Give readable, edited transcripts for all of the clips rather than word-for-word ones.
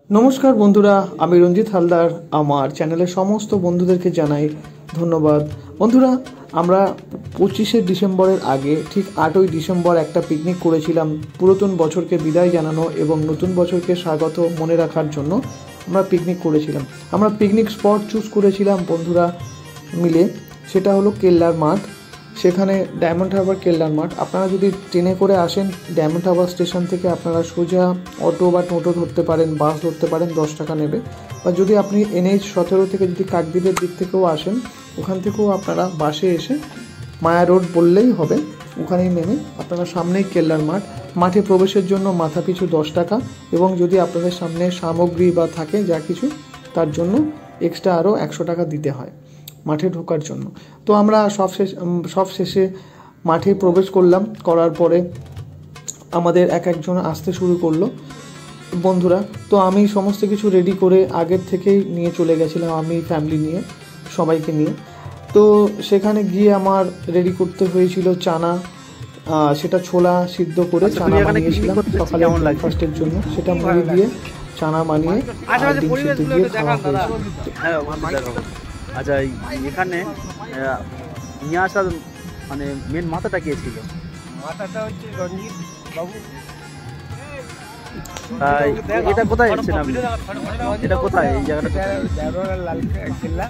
নমস্কার বন্ধুরা, আমি রঞ্জিত হালদার। আমার চ্যানেলের সমস্ত বন্ধুদেরকে জানাই ধন্যবাদ। বন্ধুরা, আমরা 25শে ডিসেম্বরের আগে ঠিক 8ই ডিসেম্বর একটা পিকনিক করেছিলাম পুরাতন বছরকে বিদায় জানানো এবং নতুন বছরকে স্বাগত মনে রাখার জন্য আমরা পিকনিক করেছিলাম। আমরা পিকনিক স্পট চুজ করেছিলাম বন্ধুরা মিলে, সেটা হলো কেল্লার মাঠ। সেখানে ডায়মন্ড হারবার কেল্লার মাঠ। আপনারা যদি ট্রেনে করে আসেন ডায়মন্ড হারবার স্টেশন থেকে আপনারা সোজা অটো বা টোটো ধরতে পারেন, বাস ধরতে পারেন, 10 টাকা নেবে। বা যদি আপনি NH 17 থেকে যদি কাকদ্বীপের দিক থেকেও আসেন, ওখান থেকেও আপনারা বাসে এসে মায়া রোড বললেই হবে, ওখানেই নেমে আপনারা সামনেই কেল্লার মাঠ। মাঠে প্রবেশের জন্য মাথাপিছু 10 টাকা, এবং যদি আপনাদের সামনে সামগ্রী বা থাকে যা কিছু, তার জন্য এক্সট্রা আরও 100 টাকা দিতে হয় মাঠে ঢোকার জন্য। তো আমরা সব শেষে মাঠে প্রবেশ করলাম। করার পরে আমাদের একজন আসতে শুরু করলো বন্ধুরা। তো আমি সমস্ত কিছু রেডি করে আগের থেকেই নিয়ে চলে গেছিলাম, আমি ফ্যামিলি নিয়ে, সবাইকে নিয়ে। তো সেখানে গিয়ে আমার রেডি করতে হয়েছিল চানা, সেটা ছোলা সিদ্ধ করে চানা বানিয়েছিলাম সকালে ব্রেকফাস্টের জন্য। সেটা মুড়ি দিয়ে চানা বানিয়ে ডিম সিদ্ধ দিয়ে খাওয়া হয়েছিল। আচ্ছা, এখানে নিয়ে আসার মানে মেন মাথাটা কে ছিল? মাথাটা হচ্ছে রঞ্জিত বাবু। তাই এটা কোথায় এসেছেন আপনি? এটা কোথায় এই জায়গাটা? লাল কেল্লা।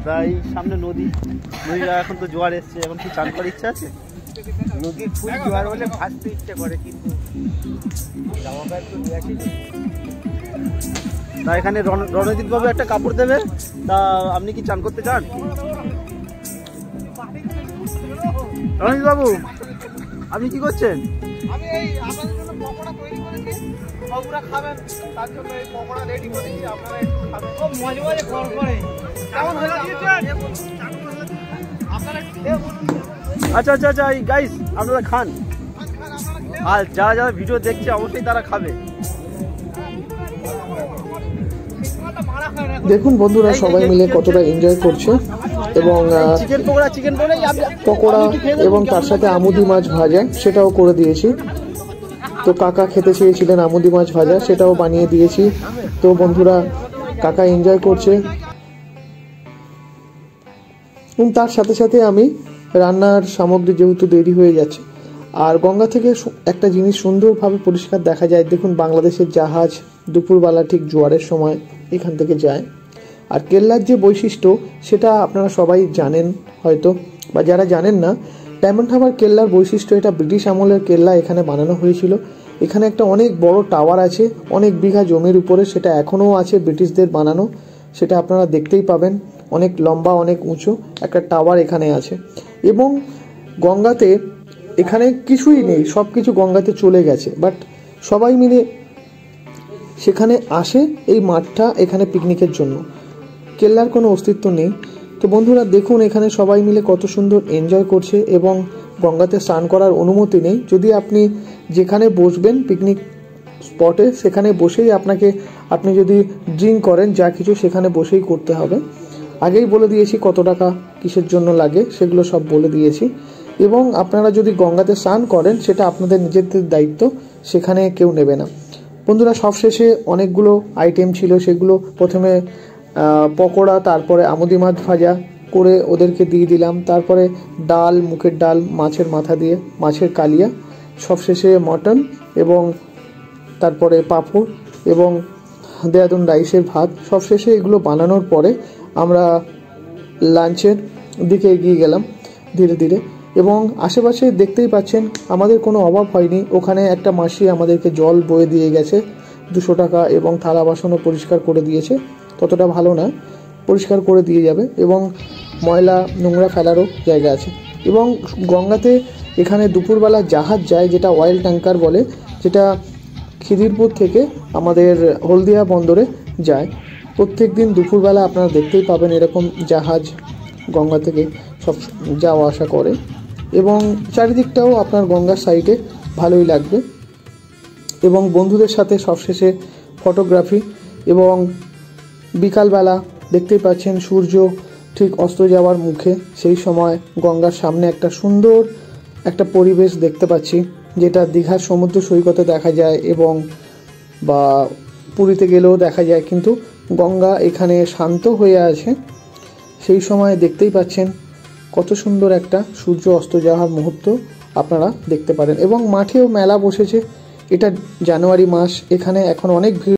তাই সামনে নদীটা এখন তো জোয়ার এসছে, এখন কি চান করার ইচ্ছা আছে? নদীর ফুল জোয়ার হলে ভাসতে ইচ্ছে করে, কিন্তু জামা প্যান্ট তো নিয়ে আসি। তা এখানে রণজিৎ বাবু একটা কাপড় দেবে, তা আপনি কি চান করতে চান? রণজিৎ বাবু, আপনি কি করছেন? আমি এই আপনাদের জন্য পকোড়া তৈরি করেছি, বাবুরা খাবেন, তার জন্য এই পকোড়া রেডি করেছি, আপনারা একটু খাবেন। খুব মজা মজা করে কেমন হয়ে দিয়েছেন আপনারা একটু খেয়ে বলুন। আচ্ছা আচ্ছা আচ্ছা, গাইস আপনারা খান, আর যারা যারা ভিডিও দেখছে অবশ্যই তারা খাবে। দেখুন বন্ধুরা, সবাই মিলে কতটা এনজয় করছে, এবং পকোড়া এবং তার সাথে আমুদি মাছ ভাজা সেটাও করে দিয়েছি। তো কাকা খেতে চেয়েছিলেন আমুদি মাছ ভাজা, সেটাও বানিয়ে দিয়েছি। তো বন্ধুরা, কাকা এনজয় করছে, এবং তার সাথে সাথে আমি রান্নার সামগ্রী যেহেতু দেরি হয়ে যাচ্ছে। আর গঙ্গা থেকে একটা জিনিস সুন্দরভাবে পরিষ্কার দেখা যায়। দেখুন, বাংলাদেশের জাহাজ দুপুরবেলা ঠিক জোয়ারের সময় এখান থেকে যায়। আর কেল্লার যে বৈশিষ্ট্য সেটা আপনারা সবাই জানেন হয়তো, বা যারা জানেন না, ডায়মন্ড হারবার কেল্লার বৈশিষ্ট্য, এটা ব্রিটিশ আমলের কেল্লা এখানে বানানো হয়েছিল। এখানে একটা অনেক বড় টাওয়ার আছে অনেক বিঘা জমির উপরে, সেটা এখনও আছে ব্রিটিশদের বানানো, সেটা আপনারা দেখতেই পাবেন। অনেক লম্বা, অনেক উঁচু একটা টাওয়ার এখানে আছে। এবং গঙ্গাতে এখানে কিছুই নেই, সব কিছু গঙ্গাতে চলে গেছে, বাট সবাই মিলে সেখানে আসে এই মাঠটা এখানে পিকনিকের জন্য। কেল্লার কোনো অস্তিত্ব নেই। তো বন্ধুরা দেখুন, এখানে সবাই মিলে কত সুন্দর এনজয় করছে, এবং গঙ্গাতে স্নান করার অনুমতি নেই। যদি আপনি যেখানে বসবেন পিকনিক স্পটে, সেখানে বসেই আপনি যদি ড্রিঙ্ক করেন যা কিছু, সেখানে বসেই করতে হবে। আগেই বলে দিয়েছি কত টাকা কিসের জন্য লাগে, সেগুলো সব বলে দিয়েছি। এবং আপনারা যদি গঙ্গাতে স্নান করেন, সেটা আপনাদের নিজেদের দায়িত্ব, সেখানে কেউ নেবে না। বন্ধুরা, সবশেষে অনেকগুলো আইটেম ছিল, সেগুলো প্রথমে পকোড়া, তারপরে আমুদি মাছ ভাজা করে ওদেরকে দিয়ে দিলাম, তারপরে ডাল, মুখের ডাল, মাছের মাথা দিয়ে, মাছের কালিয়া, সবশেষে মটন, এবং তারপরে পাঁপড় এবং দেরাদুন রাইসের ভাত। সবশেষে এগুলো বানানোর পরে আমরা লাঞ্চের দিকে এগিয়ে গেলাম ধীরে ধীরে। এবং আশেপাশে দেখতেই পাচ্ছেন আমাদের কোনো অভাব হয়নি। ওখানে একটা মাসি আমাদেরকে জল বয়ে দিয়ে গেছে 200 টাকা, এবং থালা বাসনও পরিষ্কার করে দিয়েছে। ততটা ভালো না, পরিষ্কার করে দিয়ে যাবে, এবং ময়লা নোংরা ফেলারও জায়গা আছে। এবং গঙ্গাতে এখানে দুপুরবেলা জাহাজ যায়, যেটা অয়েল ট্যাঙ্কার বলে, যেটা খিদিরপুর থেকে আমাদের হলদিয়া বন্দরে যায়। প্রত্যেক দিন দুপুরবেলা আপনারা দেখতেই পাবেন এরকম জাহাজ গঙ্গা থেকে সব যাওয়া আসা করে, এবং চারিদিকটাও আপনার গঙ্গার সাইডে ভালোই লাগবে। এবং বন্ধুদের সাথে সবশেষে ফটোগ্রাফি। এবং বিকালবেলা দেখতেই পাচ্ছেন সূর্য ঠিক অস্ত যাওয়ার মুখে, সেই সময় গঙ্গার সামনে একটা সুন্দর একটা পরিবেশ দেখতে পাচ্ছি। যেটা দীঘার সমুদ্র সৈকতে দেখা যায় এবং বা পুরীতে গেলেও দেখা যায়, কিন্তু গঙ্গা এখানে শান্ত হয়ে আছে। সেই সময় দেখতেই পাচ্ছেন কত সুন্দর একটা সূর্য অস্ত যাওয়ার মুহূর্ত আপনারা দেখতে পারেন। এবং মাঠেও মেলা বসেছে, এটা জানুয়ারি মাস, এখানে এখন অনেক ভিড়।